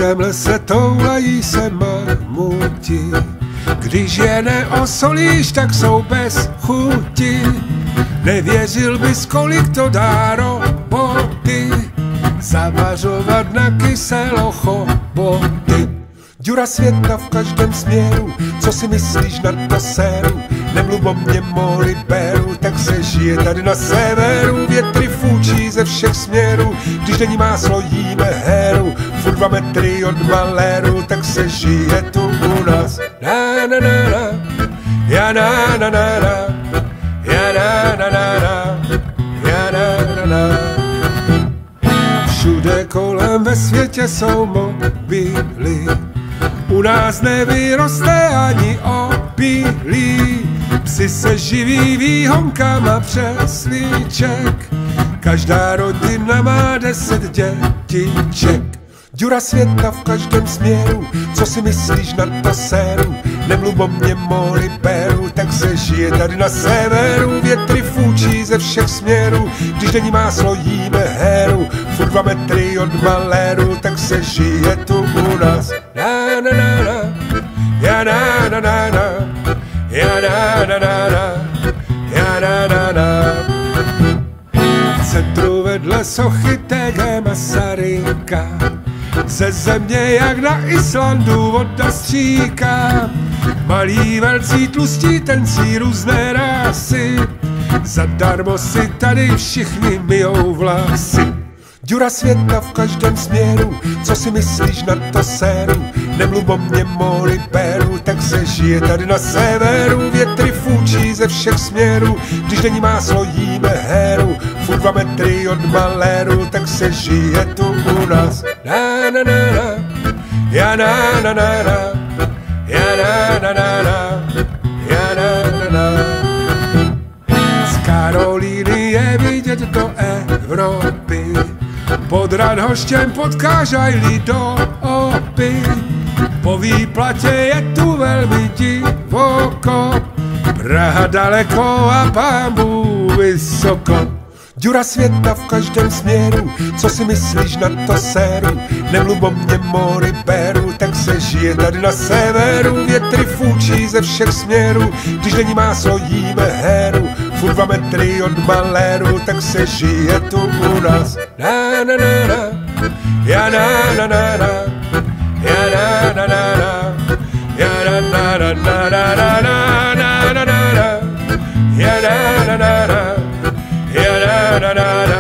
suchém lese toulají se mamuti. Když je neosolíš, tak jsou bez chuti. Nevěřil bys, kolik to dá roboty zavařovat na kyselo choboty. Děra světa v každém směru, co si myslíš na to séru? Nemluv o mě, moli beru, tak se žije tady na severu. Větry fůčí ze všech směrů, když není máslo, jíme heru. Furt 2 metry od maléru, tak se žije tu u nás. Na na na na, ja na na na na, ja na na na na, ja na na na. Všude kolem ve světě jsou mobily, u nás nevyroste ani opilí. Psi se živí výhonkama přeslíček, každá rodina má 10 dětiček. Děra světa v každém směru, co si myslíš na to séru? Nemluv o mě, moli beru, tak se žije tady na severu. Větry fůčí ze všech směrů, když není máslo, jíme heru. Furt 2 metry od maléru, tak se žije tu u nás. Na na na na, ja na na na na, ja na na na na, ja na na na. V centru vedle sochy T.G. Masaryka ze země jak na Islandu voda stříká. Malí, velcí, tlustí, tencí, různé rásy, zadarmo si tady všichni myjou vlasy. Děra světa v každém směru, co si myslíš na to séru? Nemluv o mě, moli beru, tak se žije tady na severu. Větry fůčí ze všech směrů, když není máslo, jíme heru. Furt 2 metry od maléru, tak se žije tu u nás. Na na na na, ja na na na na, ja na na na na, ja na na na. Z Karolíny je vidět do Evropy, pod Radhoštěm, pod Kážajlí do Opy. Po výplatě je tu velmi divoko, Praha daleko a Pán Bůh vysoko. Děra světa v každém směru, co si myslíš na to séru? Nemluv o mě, moli beru, tak se žije tady na severu. Větry fůčí ze všech směrů, když není máslo, jíme heru. Furt 2 metry od maléru, tak se žije tu u nás. Na na na na, ja na na na na, ja na na na na, ja na na na na na na na na na na, ja na na na na, ja na na na na.